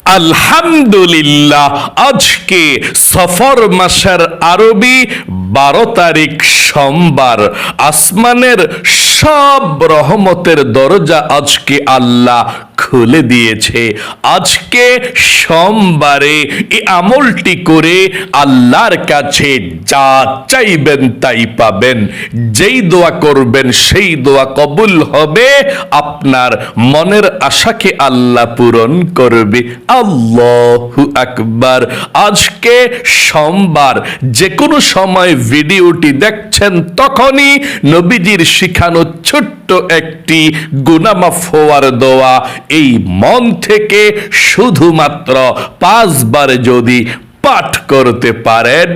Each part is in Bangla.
আলহামদুলিল্লাহ, আজকে সফর মাসের আরবি 12 তারিখ সোমবার। আসমানের সব রহমতের দরজা আজকে আল্লাহ খুলে দিয়েছে। আজকে সোমবারে এই আমলটি করে আল্লাহর কাছে যা চাইবেন তাই পাবেন। যেই দোয়া করবেন সেই দোয়া কবুল হবে। আপনার মনের আশাকে আল্লাহ পূরণ করবে। আল্লাহু আকবার। আজকে সোমবার, যে কোনো সময় ভিডিওটি দেখছেন তখনই নবীজির শিখানো ছোট্ট একটি গুনাহ মাফ হওয়ার দোয়া এই মন থেকে শুধুমাত্র 5 বার যদি পাঠ করতে পারেন,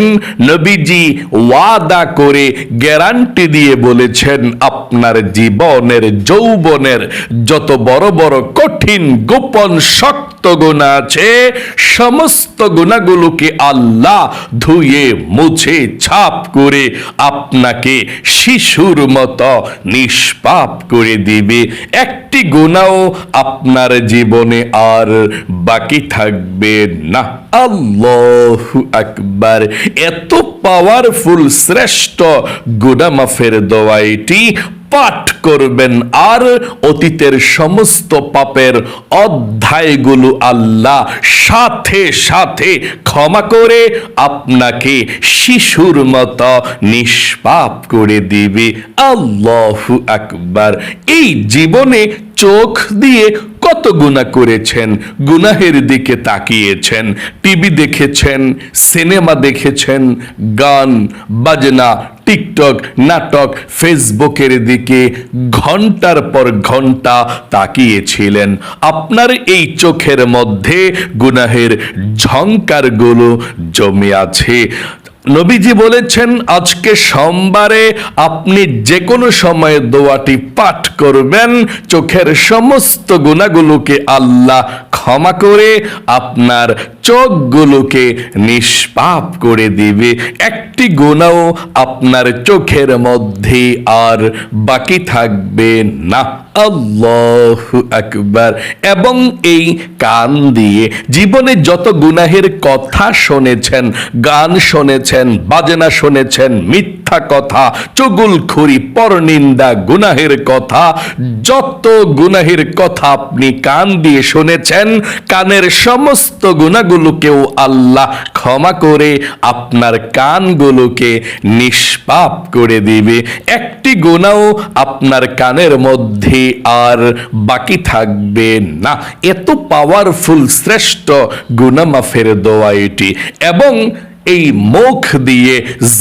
নবীজি ওয়াদা করে গ্যারান্টি দিয়ে বলেছেন আপনার জীবনের যৌবনের যত বড় বড় কঠিন গোপন শক্ত গুনাহ আছে সমস্ত গুনাহগুলোকে আল্লাহ ধুয়ে মুছে ছাপ করে আপনাকে শিশুর মতো নিষ্পাপ করে দিবে। একটি গুনাহ আপনার জীবনে আর বাকি থাকবে না। আল্লাহু আকবার। এত পাওয়ারফুল শ্রেষ্ঠ গুনাহ মাফের দোয়া এটি। পাঠ করবেন আর অতীতের সমস্ত পাপের অধ্যায়গুলো আল্লাহ সাথে সাথে ক্ষমা করে আপনাকে শিশুর মতো নিষ্পাপ করে দিবে। আল্লাহু আকবার। এই জীবনে চোখ দিয়ে কত গুনাহ করেছেন, গুনাহের দিকে তাকিয়েছেন, টিভি দেখেছেন, সিনেমা দেখেছেন, গান বাজনা, টিকটক, নাটক, ফেসবুকের দিকে ঘন্টার পর ঘন্টা তাকিয়েছিলেন। আপনার এই চোখের মধ্যে গুনাহের ঝংকারগুলো জমে আছে। নবীজি বলেছেন আজকে সোমবারে আপনি যে কোনো সময়ে দোয়াটি পাঠ করবেন, চোখের সমস্ত গুনাহগুলোকে আল্লাহ ক্ষমা করে আপনার চোখগুলোকে নিষ্পাপ করে দিবে। একটি গুনাহ আপনার চোখের মধ্যে আর বাকি থাকবে না। আল্লাহু আকবার। এবং এই কান দিয়ে জীবনে যত গুনাহের কথা শুনেছেন, গান শুনেছেন, বাজনা শুনেছেন, মিথ্যা কথা, চুগলখড়ি, পরনিন্দা, গুনাহের কথা, যত গুনাহের কথা আপনি কান দিয়ে শুনেছেন, কানের সমস্ত গুনাহগুলোকেও আল্লাহ ক্ষমা করে আপনার কানগুলোকে নিষ্পাপ করে দিবে। একটি গুনাহ আপনার কানের মধ্যে আর বাকি থাকবে না। এত পাওয়ারফুল শ্রেষ্ঠ গুনাহ মাফের দোয়া এটি। এবং এই মুখ দিয়ে,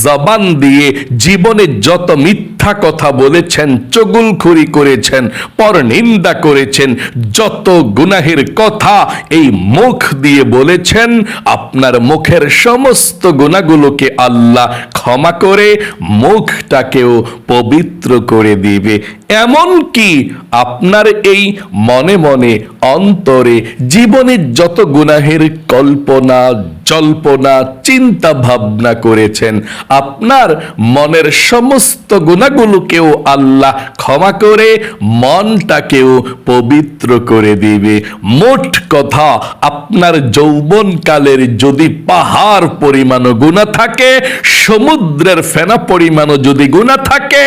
জবান দিয়ে জীবনে যত মিথ্যা কথা বলেছেন, চুগলখড়ি করেছেন, পরনিন্দা করেছেন, যত গুনাহের কথা এই মুখ দিয়ে বলেছেন, আপনার মুখের সমস্ত গুনাহগুলোকে আল্লাহ ক্ষমা করে মুখটাকেও পবিত্র করে দিবে। এমন কি আপনার এই মনে মনে অন্তরে জীবনের যত গুনাহের কল্পনা জল্পনা চিন্তা ভাবনা করেছেন, আপনার মনের সমস্ত গুনাহগুলোকেও আল্লাহ ক্ষমা করে মনটাকেও পবিত্র করে দিবে। মোট কথা, আপনার যৌবনকালের যদি পাহাড় পরিমাণও গুনাহ থাকে, সমুদ্রের ফেনা পরিমাণও যদি গুনাহ থাকে,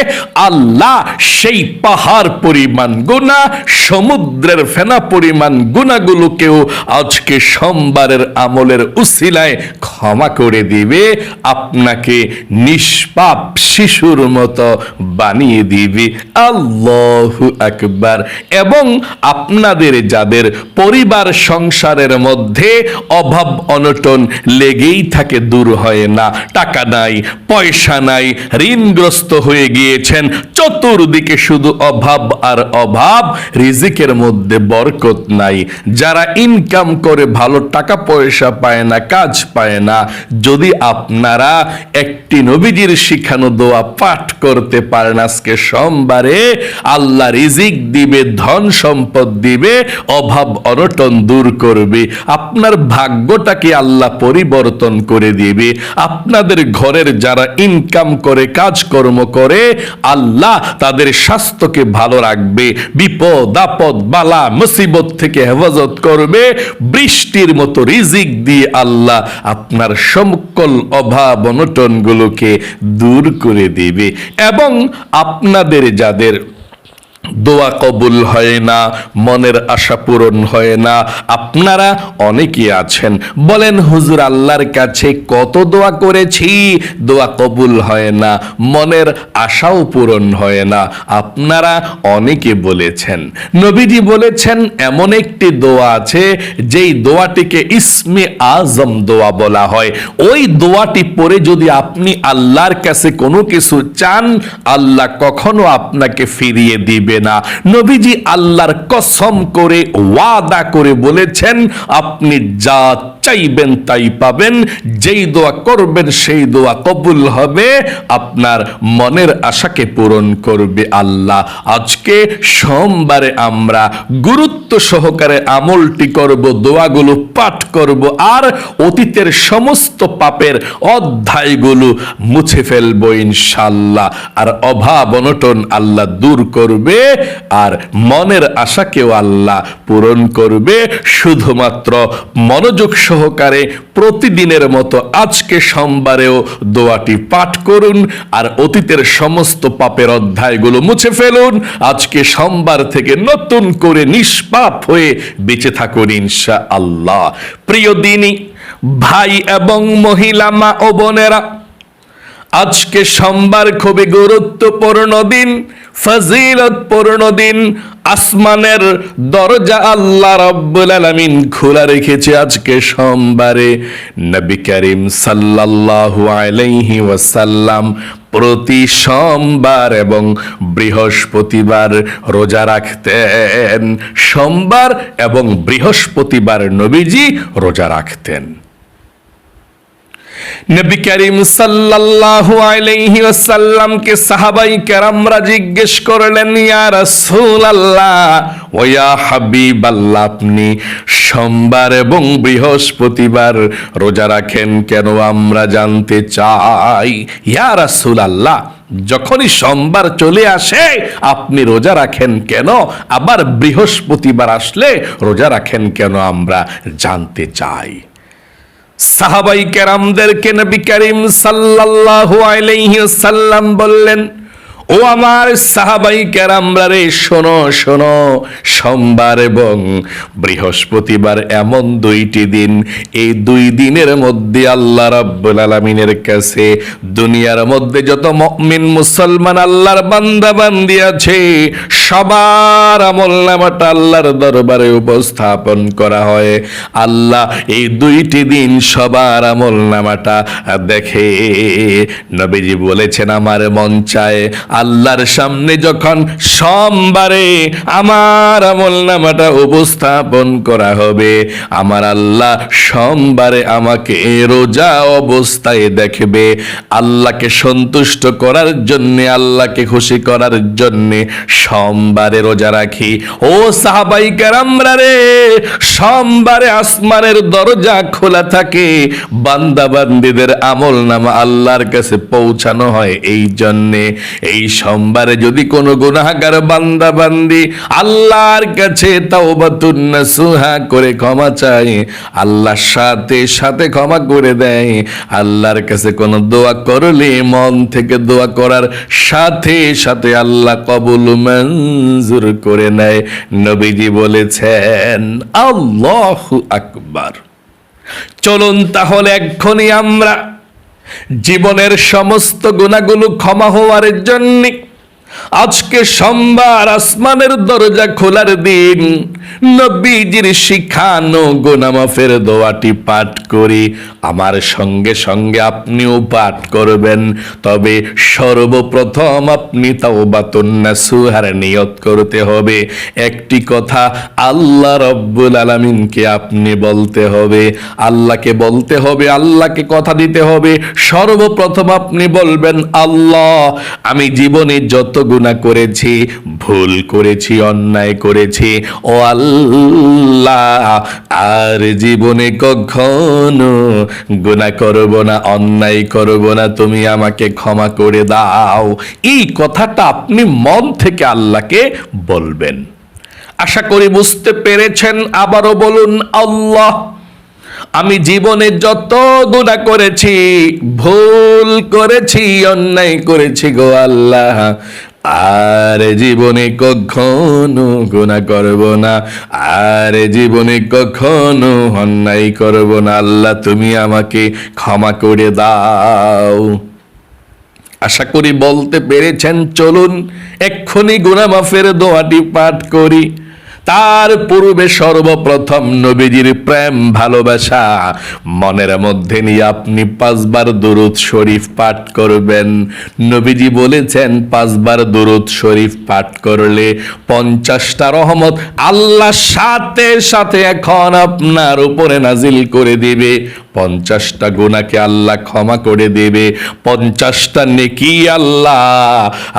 আল্লাহ সেই পাহাড় পরিমাণ গুনাহ, সমুদ্রের ফেনা পরিমাণ গুনাহগুলোকেও আজকে সোমবারের আমলের উসিলায় ক্ষমা করে দিবে, আপনাকে নিষ্পাপ শিশুর মতো বানিয়ে দিবে। আল্লাহু আকবার। এবং আপনাদের যাদের পরিবার সংসারের মধ্যে অভাব অনটন লেগেই থাকে, দূর হয় না, টাকা নাই, পয়সা নাই, ঋণগ্রস্ত হয়ে গিয়েছেন, চতুর্দিকে শুধু অভাব আর অভাব, রিজিকের মধ্যে বরকত নাই, যারা ইনকাম করে ভালো টাকা পয়সা পায় না, কাজ পায় না, যদি আপনারা একটি নবীজির শিখানো দোয়া পাঠ করতে পারেন আজকে সোমবারে, আল্লাহ রিজিক দিবে, ধন সম্পদ দিবে, অভাব অনটন দূর করবে, আপনার ভাগ্যটাকে আল্লাহ পরিবর্তন করে দিবে। আপনাদের ঘরের যারা ইনকাম করে, কাজকর্ম করে, আল্লাহ তাদের স্বাস্থ্য স্বাস্থ্যকে ভালো রাখবে, বিপদ আপদ বালা মুসিবত থেকে হেফাজত করবে, বৃষ্টির মতো রিজিক দিয়ে আল্লাহ আপনার সকল অভাব অনটনগুলোকে দূর করে দিবে। এবং আপনাদের যাদের দোয়া কবুল হয় না, মনের আশা পূরণ হয় না, আপনারা অনেকে আছেন বলেন হুজুর আল্লাহর কাছে কত দোয়া করেছি, দোয়া কবুল হয় না, মনের আশাও পূরণ হয় না। আপনারা অনেকে বলেছেন, নবীজি বলেছেন এমন একটি দোয়া আছে যেই দোয়াটিকে ইসমে আজম দোয়া বলা হয়। ওই দোয়াটি পড়ে যদি আপনি আল্লাহর কাছে কোনো কিছু চান, আল্লাহ কখনো আপনাকে ফিরিয়ে দিবে না। নবীজি আল্লাহর কসম করে ওয়াদা করে বলেছেন, আপনি যা চাইবেন তাই পাবেন, যেই দোয়া করবেন সেই দোয়া কবুল হবে, আপনার মনের আশাকে পূরণ করবে আল্লাহ। আজকে সোমবারে আমরা গুরুত্ব সহকারে আমলটি করব, দোয়াগুলো পাঠ করব, আর অতীতের সমস্ত পাপের অধ্যায়গুলো মুছে ফেলবো ইনশাআল্লাহ। আর অভাব অনটন আল্লাহ দূর করবে, আর মনের আশাকেও আল্লাহ পূরণ করবে। শুধুমাত্র মনোযোগ সহকারে প্রতিদিনের মতো আজকে সোমবারেও দোয়াটি পাঠ করুন, আর অতীতের সমস্ত পাপের অধ্যায়গুলো মুছে ফেলুন। আজকে সোমবার থেকে নতুন করে নিষ্পাপ হয়ে বেঁচে থাকুন ইনশাআল্লাহ। প্রিয় দিনী ভাই এবং মহিলা মা ও বোনেরা, আজকে সোমবার খুবই গুরুত্বপূর্ণ দিন, ফজিলতপূর্ণ দিন। আসমানের দরজা আল্লাহ রাব্বুল আলামিন খোলা রেখেছে আজকে সোমবারে। নবী করিম সাল্লাল্লাহু আলাইহি ওয়াসাল্লাম প্রতি সোমবার এবং বৃহস্পতিবার রোজা রাখতেন। সোমবার এবং বৃহস্পতিবার নবীজি রোজা রাখতেন। নবী করিম সাল্লাল্লাহু আলাইহি ওয়াসাল্লামকে সাহাবায়ে কেরামরা জিজ্ঞেস করলেন, ইয়া রাসূলুল্লাহ ওয়া ইয়া হাবিবাল্লাহ, আপনি সোমবার এবং বৃহস্পতিবার রোজা রাখেন কেন, আমরা জানতে চাই। ইয়া রাসূলুল্লাহ, যখনই সোমবার চলে আসে আপনি রোজা রাখেন কেন, আবার বৃহস্পতিবার আসলে রোজা রাখেন কেন, আমরা জানতে চাই। সাহাবাই কেরামদেরকে নবী করিম সাল্লাল্লাহু আলাইহি ওয়াসাল্লাম বললেন, ও আমার সাহাবাই কেরামরা রে, শোনো শোনো, সোমবার এবং বৃহস্পতিবার এমন দুইটি দিন, এই দুই দিনের মধ্যে আল্লাহ রাব্বুল আলামিনের কাছে দুনিয়ার মধ্যে যত মুমিন মুসলমান আল্লাহর বান্দা বান্দি আছে, সবার আমলনামাটা আল্লাহর দরবারে উপস্থাপন করা হয়। আল্লাহ এই দুইটি দিন সবার আমলনামাটা দেখে। নবীজি বলেছেন, আমার মন চায় আল্লাহর সামনে যখন সোমবারে আমার আমলনামাটা উপস্থাপন করা হবে, আমার আল্লাহ সোমবারে আমাকে রোজা অবস্থায় দেখবে। আল্লাহকে সন্তুষ্ট করার জন্য, আল্লাহকে খুশি করার জন্য সোমবারে রোজা রাখি। ও সাহাবাই কেরামরা রে, সোমবারে আসমানের দরজা খোলা থাকে, বান্দা বান্দীদের আমলনামা আল্লাহর কাছে পৌঁছানো হয়। এই জন্যে এই সোমবারে যদি কোনো গুনাহগার বান্দা বান্দি আল্লাহর কাছে তাওবাতুন নাসুহা করে ক্ষমা চায়, আল্লাহ সাথে সাথে ক্ষমা করে দেয়। আল্লাহর কাছে কোনো দোয়া করলে মন থেকে দোয়া করার সাথে সাথে আল্লাহ কবুল মঞ্জুর করে নেয়। নবীজি বলেছেন, আল্লাহু আকবার। চলুন তাহলে এক্ষুনি আমরা জীবনের সমস্ত গুনাহগুলো ক্ষমা হওয়ার জন্য আজকে সোমবার আসমানের দরজা খোলার দিন নবীজির শিখানো গুনাহ মাফের দোয়াটি পাঠ করি। আমার সঙ্গে সঙ্গে আপনিও পাঠ করবেন। তবে সর্বপ্রথম আপনি তাওবাতুন নাসুহার নিয়ত করতে হবে। একটি কথা আল্লাহ রাব্বুল আলামিনকে আপনি বলতে হবে, আল্লাহকে বলতে হবে, আল্লাহকে কথা দিতে হবে। সর্বপ্রথম আপনি বলবেন, আল্লাহ আমি জীবনে যত গুনাহ করেছি, ভুল করেছি, অন্যায় করেছি, ও আল্লাহ আর জীবনে কখনো গুনাহ করব না, অন্যায় করব না, তুমি আমাকে ক্ষমা করে দাও। এই কথাটা আপনি মন থেকে আল্লাহকে বলবেন। আশা করি বুঝতে পেরেছেন। আবারও বলুন, আল্লাহ আমি জীবনে যত গুনাহ করেছি, ভুল করেছি, অন্যায় করেছি গো আল্লাহ, আর জীবনে কখনো গুনাহ করব না, আর জীবনে কখনো অন্যায় করব না। আল্লাহ তুমি আমাকে ক্ষমা করে দাও। আশা করি বলতে পেরেছেন। চলুন এক্ষুনি গুনাহ মাফের দোয়াটি পাঠ করি। তার পূর্বে সর্বপ্রথম নবীজির প্রেম ভালোবাসা মনের মধ্যে নিয়ে আপনি 5 বার দুরূদ শরীফ পাঠ করবেন। নবীজি বলেছেন 5 বার দুরূদ শরীফ পাঠ করলে 50টা রহমত আল্লাহ সাথে সাথে এখন আপনার উপরে নাজিল করে দিবে। 50টা গুনাহকে আল্লাহ ক্ষমা করে দেবে। 50টা নেকি আল্লাহ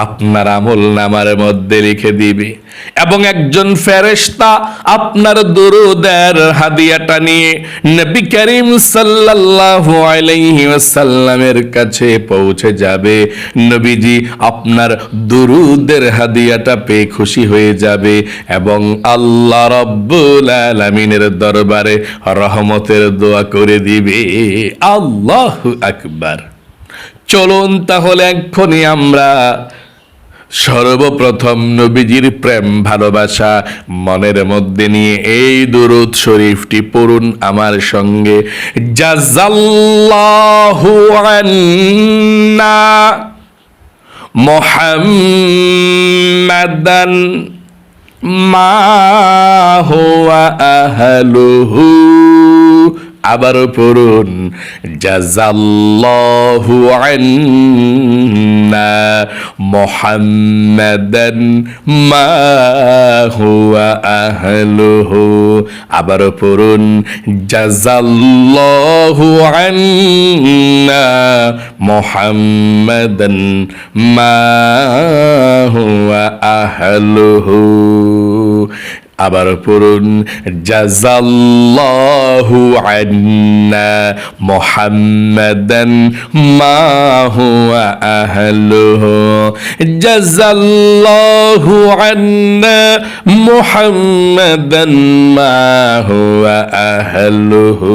আপনার আমলনামার মধ্যে লিখে দিবে। এবং একজন ফেরেশতা আপনার দুরূদের হাদিয়াটা নিয়ে নবী করিম সাল্লাল্লাহু আলাইহি ওয়াসাল্লামের কাছে পৌঁছে যাবে। নবীজি আপনার দুরূদের হাদিয়াটা পেয়ে খুশি হয়ে যাবে এবং আল্লাহ রাব্বুল আলামিনের দরবারে রহমতের দোয়া করে দিবে। আল্লাহু আকবার। চলুন তাহলে এক্ষুনি আমরা সর্বপ্রথম নবীজির প্রেম ভালোবাসা মনের মধ্যে নিয়ে এই দুরূদ শরীফটি পড়ুন আমার সঙ্গে। জাযাল্লাহু আন্না মুহাম্মাদান মা হুয়া আহলুহু। আবার পড়ুন, জাযাল্লাহু আন্না মুহাম্মাদান মা হুয়া আহলুহু। আবার পড়ুন, জাযাল্লাহু আন্না মুহাম্মাদান মা হুয়া আহলুহু। আবার পড়ুন, জাযাল্লাহু আন্না মুহাম্মাদান মা হুয়া আহলুহু। জাযাল্লাহু আন্না মুহাম্মাদান মা হুয়া আহলুহু।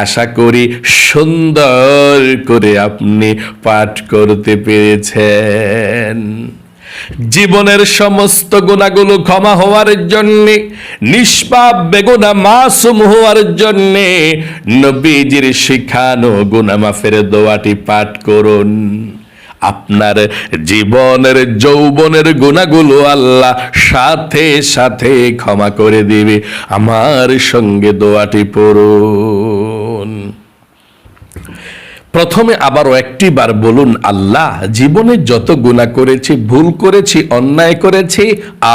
আশা করি সুন্দর করে আপনি পাঠ করতে পেরেছেন। জীবনের সমস্ত গুনাহগুলো ক্ষমা হওয়ার জন্যে, নিষ্পাপ বেগুনাহ মাসুম হওয়ার জন্যে নবীজির শিখানো গুনাহ মাফের দোয়াটি পাঠ করুন। আপনার জীবনের যৌবনের গুনাহগুলো আল্লাহ সাথে সাথে ক্ষমা করে দিবে। আমার সঙ্গে দোয়াটি পড়ুন। প্রথমে আবারও একটি বার বলুন, আল্লাহ জীবনে যত গুনাহ করেছি, ভুল করেছি, অন্যায় করেছি,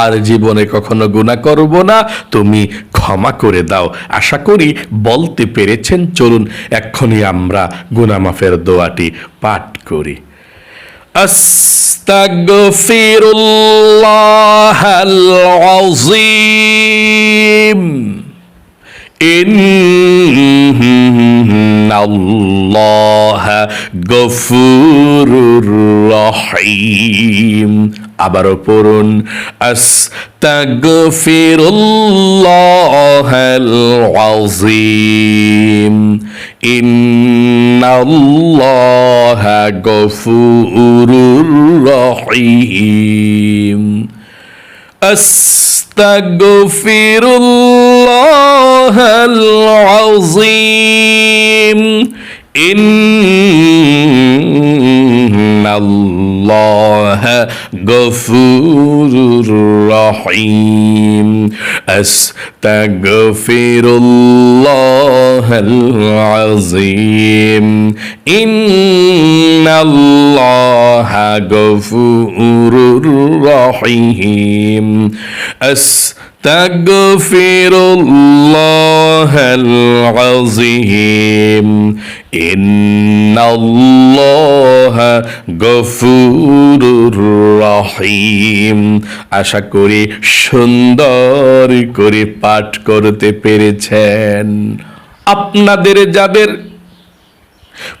আর জীবনে কখনো গুনাহ করব না, তুমি ক্ষমা করে দাও। আশা করি বলতে পেরেছেন। চলুন এক্ষুনি আমরা গুনাহ মাফের দোয়াটি পাঠ করি। আস্তাগফিরুল্লাহাল আযীম ইন্নাল্লাহা গফুরুর রহিম। আবারও পড়ুন, আস্তাগফিরুল্লাহাল আযীম ইন্নাল্লাহা গফুরুর রহিম। আস্তাগফিরুল্লাহাল আযীম ইন্নাল্লাহা গফুরুর রহিম। আস্তাগফিরুল্লাহাল আযীম ইন্নাল্লাহা গফুরুর রহিম। তাগফিরুল্লাহাল আযীম ইন্নাল্লাহা গফুরুর রহিম। আশা করি সুন্দর করে পাঠ করতে পেরেছেন। আপনাদের যাদের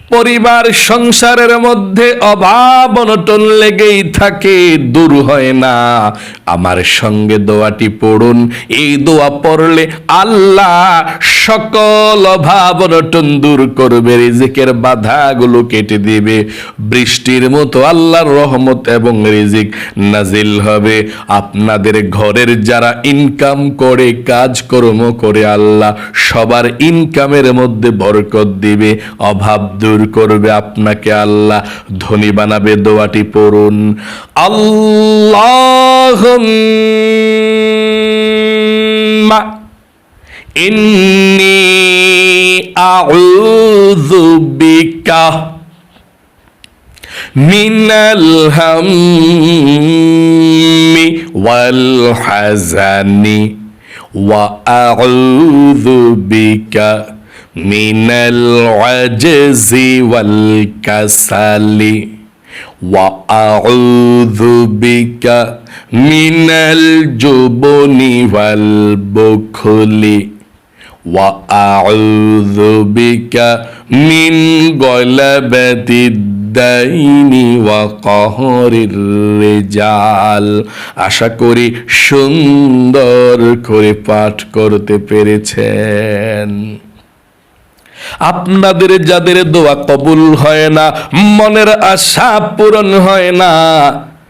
পরিবার সংসারের মধ্যে অভাব অনটন লেগেই থাকে, দূর হয় না, আমার সঙ্গে দোয়াটি পড়ুন। এই দোয়া পড়লে আল্লাহ সকল অভাব অনটন দূর করবে, রিজিকের বাধাগুলো কেটে দিবে, বৃষ্টির মতো আল্লাহর রহমত এবং রিজিক নাজিল হবে। আপনাদের ঘরের যারা ইনকাম করে, কাজকর্ম করে, আল্লাহ সবার ইনকামের মধ্যে বরকত দিবে, অভাব দূর করবে, আপনাকে আল্লাহ ধনী বানাবে। দোয়াটি পড়ুন। আল্লাহুম্মা ইন্নী আউযু বিকা মিনাল হাম্মি ওয়াল হাযানি ওয়া আউযু বিকা মিনাল আজজি ওয়াল কাসালি ওয়া আউযু বিকা মিনাল জুবনি ওয়াল বুখলি ওয়া আউযু বিকা মিন গলাবাতিদ দাইনি ওয়া কাহরির রিজাল। আশা করি সুন্দর করে পাঠ করতে পেরেছেন। আপনাদের যাদের দোয়া কবুল হয় না, মনের আশা পূরণ হয় না,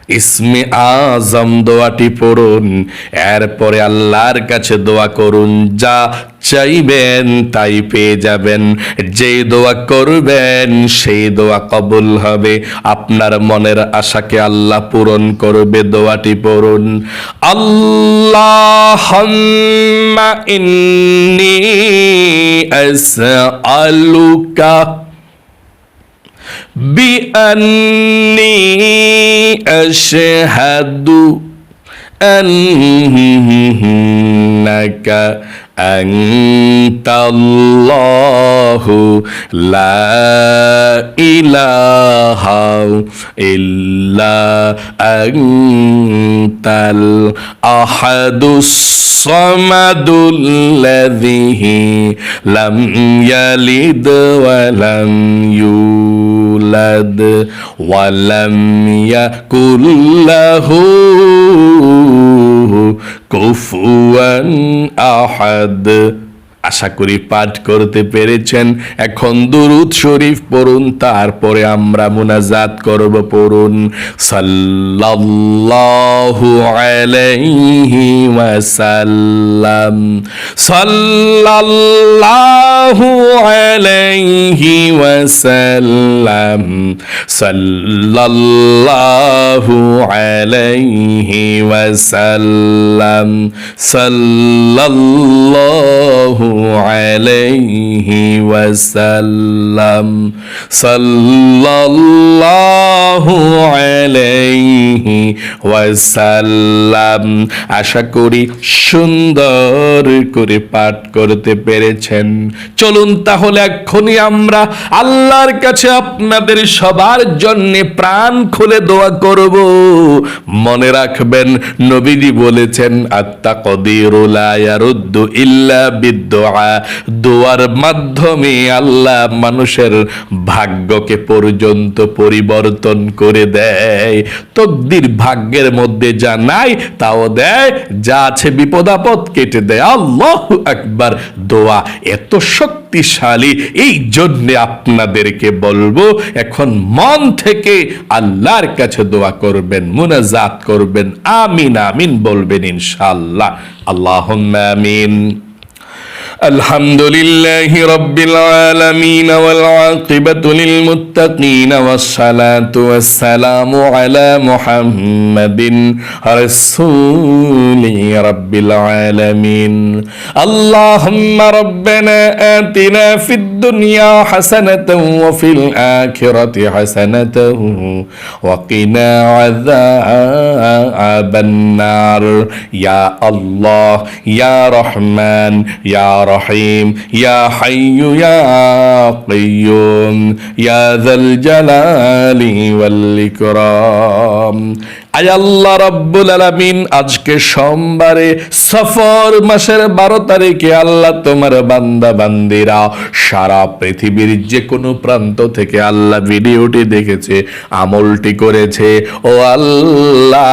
ইসমে আজম দোয়াটি পড়ুন। এরপরে আল্লাহর কাছে দোয়া করুন, যা চাইবেন তাই পেয়ে যাবেন। যে দোয়া করবেন সেই দোয়া কবুল হবে, আপনার মনের আশাকে আল্লাহ পূরণ করবে। দোয়াটি পড়ুন। আল্লাহুম্মা ইন্নী আসআলুকা বিআন্নী আশহাদু আন্নাকা আনতাল্লাহু লা ইলাহা ইল্লা আনতাল আহাদুস সামাদুল্লাযী লাম ইয়ালিদ ওয়া লাম ইউলাদ ওয়া লাম ইয়াকুল লাহু কুফুয়ান আহাদ। আশা করি পাঠ করতে পেরেছেন। এখন দুরূদ শরীফ পড়ুন, তারপরে আমরা মুনাজাত করব। পড়ুন সাল্লাল্লাহু আলাইহি ওয়াসাল্লাম, সাল্লাল্লাহু আলাইহি ওয়াসাল্লাম, সাল্লাল্লাহু আলাইহি ওয়াসাল্লাম, সাল্লাল্লাহু আলাইহি ওয়াসাল্লাম, সাল্লাল্লাহু আলাইহি ওয়াসাল্লাম। আশা করি সুন্দর করে পাঠ করতে পেরেছেন। চলুন তাহলে এক্ষুনি আমরা আল্লাহর কাছে আপনাদের সবার জন্য প্রাণ খুলে দোয়া করব। মনে রাখবেন, নবীজি বলেছেন, আত-তাকদীরু লা ইয়ারুদ্দু ইল্লা বিদ-দুআ। দোয়ার মাধ্যমে আল্লাহ মানুষের ভাগ্যকে পর্যন্ত পরিবর্তন করে দেয়। তকদির ভাগ্যের মধ্যে যা নাই তাও দেয়, যা আছে বিপদ আপদ কেটে দেয়। আল্লাহু আকবার। দোয়া এত শক্তিশালী, এই জন্য আপনাদেরকে বলবো এখন মন থেকে আল্লাহর কাছে দোয়া করবেন, মুনাজাত করবেন। আমিন আমিন বলবেন ইনশাআল্লাহ। আল্লাহুম্মা আমিন। الحمد لله رب العالمين والعاقبة للمتقين والصلاة والسلام على محمد رسول رب العالمين اللهم ربنا آتنا في الدنيا حسنة وفي الآخرة حسنة وقنا عذاب النار يا الله يا رحمن يا رحيم يا حي يا قيوم يا ذا الجلال والإكرام আয় আল্লাহ রাব্বুল আলামিন, আজকে সোমবারে সফর মাসের 12 তারিখে আল্লাহ তোমার বান্দা বান্দিরা সারা পৃথিবীর যে কোনো প্রান্ত থেকে আল্লাহ ভিডিওটি দেখেছে, আমলটি করেছে। ও আল্লাহ,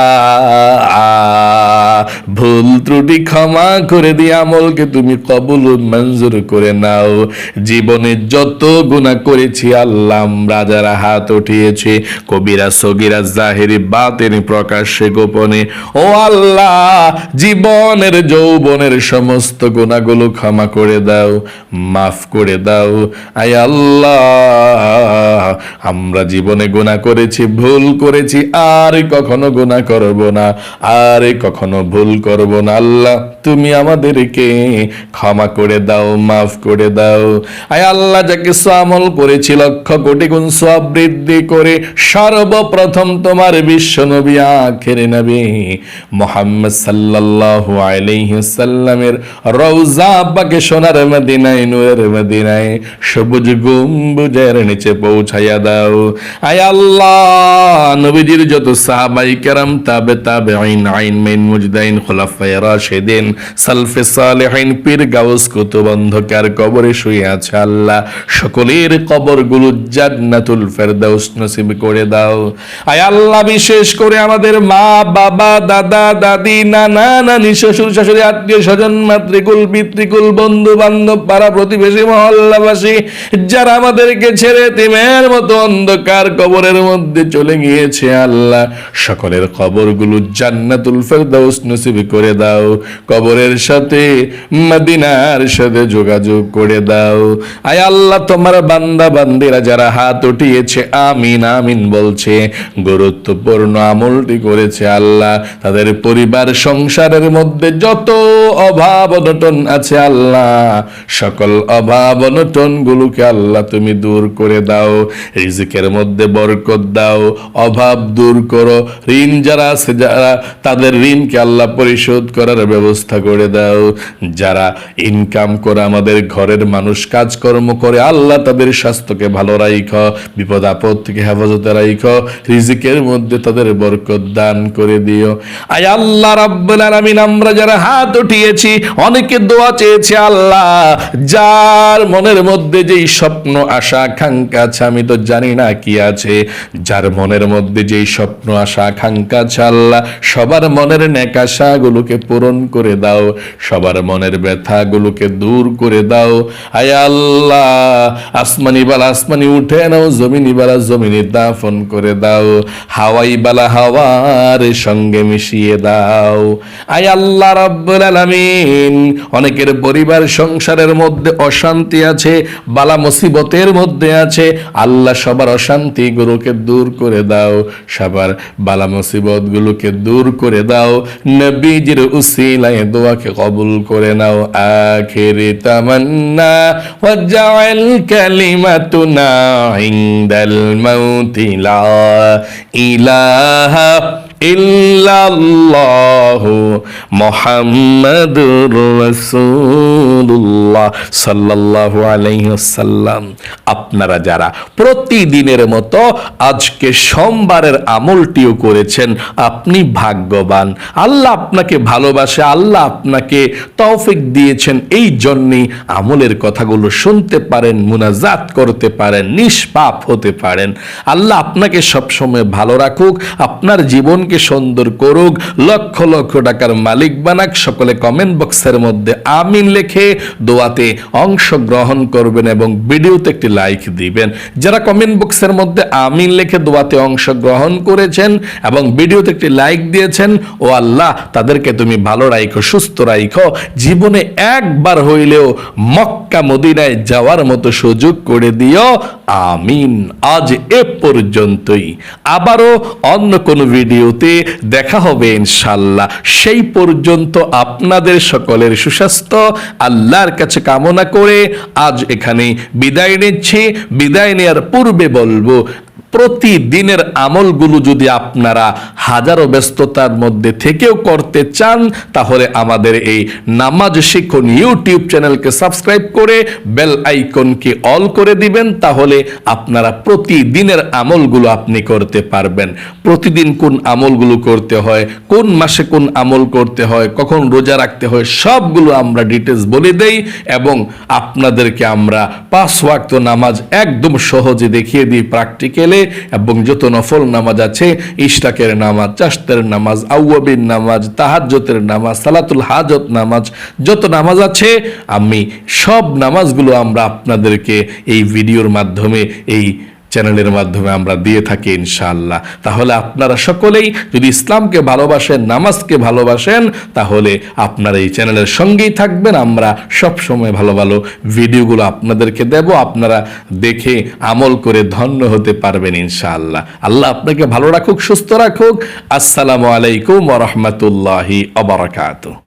ভুল ত্রুটি ক্ষমা করে দিয়ে আমলকে তুমি কবুল মঞ্জুর করে নাও। জীবনে যত গুনাহ করেছি আল্লাহ, আমরা যারা হাত উঠিয়েছি, কবিরা সগীরা জাহেরি বাতিনি প্রকাশ্যে গোপনে, ও আল্লাহ জীবনের যৌবনের সমস্ত গুনাহগুলো ক্ষমা করে দাও, মাফ করে দাও। আয় আল্লাহ, আমরা জীবনে গুনাহ করেছি, ভুল করেছি, আর কখনো গুনাহ করব না, আর কখনো ভুল করব না। আল্লাহ তুমি আমাদেরকে ক্ষমা করে দাও, মাফ করে দাও। আয় আল্লাহ, যা কিছু আমল করেছি লক্ষ কোটি গুণ সওয়াব বৃদ্ধি করে সর্বপ্রথম তোমার বিশ্ব নবী আখেরে নবী মুহাম্মদ সাল্লাল্লাহু আলাইহি সাল্লামের রওজা পাকে সোনার মদিনায় নূরের মদিনায় সবুজ গম্বুজের নিচে পৌঁছায়া দাও। আয় আল্লাহ, নবীজির যত সাহাবায়ে কেরাম, তাবেঈন, আইন মুজদাইন, খুলাফায়ে রাশিদিন, সালফে সালেহিন, পীর গাউস কুতুব অন্ধকার কবরে শুয়ে আছে আল্লাহ, সকলের কবরগুলো জান্নাতুল ফেরদাউস নসিব করে দাও। আয় আল্লাহ, বিশেষ করে আমাদের মা বাবা, দাদা দাদি, নানা নানি, শ্বশুর শাশুড়ি, আত্মীয় স্বজন, মাতৃকুল পিতৃকুল, বন্ধু বান্ধব, পাড়া প্রতিবেশী, মহল্লাবাসী যারা আমাদেরকে ছেড়ে তিমের মতো অন্ধকার কবরের মধ্যে চলে গিয়েছে আল্লাহ, সকলের কবরগুলো জান্নাতুল ফেরদাউস নসিব করে দাও। কবরের সাথে মদিনার সাথে যোগাযোগ করে দাও। আয় আল্লাহ, তোমার বান্দা বান্দিরা যারা হাত উঠিয়েছে আমিন আমিন বলছে, গুরুত্বপূর্ণ আমলটি করেছে আল্লাহ, তাদের পরিবার সংসারের মধ্যে যত অভাব অনটন আছে আল্লাহ, সকল অভাব অনটন গুলোকে আল্লাহ তুমি দূর করে দাও। রিজিকের মধ্যে বরকত দাও, অভাব দূর করো। ঋণ যারা আছে, যারা তাদের ঋণকে আল্লাহ পরিশোধ করার ব্যবস্থা করে দাও। যারা ইনকাম করে আমাদের ঘরের মানুষ কাজকর্ম করে আল্লাহ তাদের স্বাস্থ্যকে ভালো রাখো, বিপদ আপদ থেকে হেফাজতে রাখো, রিজিকের মধ্যে তাদের বরকত দান করে দিও। আয় আল্লাহ রাব্বুল আলামিন, আমরা যারা হাত উঠিয়েছি অনেকে দোয়া চেয়েছে আল্লাহ, যার মনের মধ্যে যেই স্বপ্ন আশা আকাঙ্ক্ষা আছে আমি তো জানি না কি আছে, যার মনের মধ্যে যেই স্বপ্ন আশা আকাঙ্ক্ষা আছে আল্লাহ সবার মনের নেক আশাগুলোকে পূরণ করে দাও, সবার মনের ব্যথাগুলোকে দূর করে দাও। আয় আল্লাহ, আসমানি বালা আসমানি উঠে নাও, জমিনি বালা জমিনি দাফন করে দাও, হাওয়াই বালা হাওয়ার সঙ্গে মিশিয়ে দাও। আয় আল্লাহ রাব্বুল আলামিন, অনেকের পরিবার সংসারের মধ্যে অশান্তি আছে, বালা মুসিবতের মধ্যে আছে আল্লাহ, সবার অশান্তি গুলোকে দূর করে দাও, সবার বালা মুসিবত গুলোকে দূর করে দাও। নবীজির উসিলায় দোয়াকে কবুল করে নাও। আখিরি তামান্না ওয়াজআল কালিমাতুনা ইনদাল মাউতি লা ইলাহা ইল্লাল্লাহু মুহাম্মাদুর রাসূলুল্লাহ সাল্লাল্লাহু আলাইহি ওয়াসাল্লাম। আপনারা যারা প্রতিদিনের মতো আজকে সোমবারের আমলটিও করেছেন, আপনি ভাগ্যবান। আল্লাহ আপনাকে ভালোবাসে, আল্লাহ আপনাকে তৌফিক দিয়েছেন, এই জন্যই আমলের কথাগুলো শুনতে পারেন, মুনাজাত করতে পারেন, নিষ্পাপ হতে পারেন। আল্লাহ আপনাকে সবসময় ভালো রাখুক, আপনার জীবনকে জীবনকে সুন্দর করুক, লক্ষ লক্ষ টাকার মালিক বানাক। সকলে কমেন্ট বক্সের মধ্যে আমিন লিখে দোয়াতে অংশগ্রহণ করবেন এবং ভিডিওতে একটি লাইক দিবেন। যারা কমেন্ট বক্সের মধ্যে আমিন লিখে দোয়াতে অংশগ্রহণ করেছেন এবং ভিডিওতে একটি লাইক দিয়েছেন, ও আল্লাহ তাদেরকে তুমি ভালো রাখো, সুস্থ রাখো, জীবনে একবার হইলেও মক্কা মদিনায় যাওয়ার মতো সুযোগ করে দিও, আমিন। আজ এ পর্যন্তই, আবারও অন্য কোনো ভিডিওতে দেখা হবে ইনশাআল্লাহ। সেই পর্যন্ত আপনাদের সকলের সুস্বাস্থ্য আল্লাহর কাছে কামনা করে আজ এখানে বিদায় নিচ্ছি। বিদায় নেওয়ার পূর্বে বলবো, প্রতিদিনের আমলগুলো যদি আপনারা হাজারো ব্যস্ততার মধ্যে থেকেও করতে চান, তাহলে আমাদের এই নামাজ শিখুন ইউটিউব চ্যানেলকে সাবস্ক্রাইব করে বেল আইকনকে অল করে দিবেন। তাহলে আপনারা প্রতিদিনের আমলগুলো আপনি করতে পারবেন। প্রতিদিন কোন আমলগুলো করতে হয়, কোন মাসে কোন আমল করতে হয়, কখন রোজা রাখতে হয়, সবগুলো আমরা ডিটেলস বলে দেই এবং আপনাদেরকে আমরা 5 ওয়াক্ত নামাজ একদম সহজে দেখিয়ে দিই প্র্যাকটিক্যালে। এবং যত নফল নামাজ আছে, ইশরাকের নামাজ, চাশতের নামাজ, আউয়াবিন নামাজ, তাহাজ্জুদের নামাজ, সালাতুল হাজত নামাজ, যত নামাজ আছে আমি সব নামাজগুলো আমরা আপনাদেরকে এই ভিডিওর মাধ্যমে, এই চ্যানেলের মাধ্যমে আমরা দিয়ে থাকি ইনশাআল্লাহ। তাহলে আপনারা সকলেই যদি ইসলামকে ভালোবাসেন, নামাজকে ভালোবাসেন, তাহলে আপনারা এই চ্যানেলের সঙ্গেই থাকবেন। আমরা সব সময় ভালো ভালো ভিডিওগুলো আপনাদেরকে দেব, আপনারা দেখে আমল করে ধন্য হতে পারবেন ইনশাআল্লাহ। আল্লাহ আপনাকে ভালো রাখুক, সুস্থ রাখুক। আসসালামু আলাইকুম ওয়া রাহমাতুল্লাহি ওয়া বারাকাতুহু।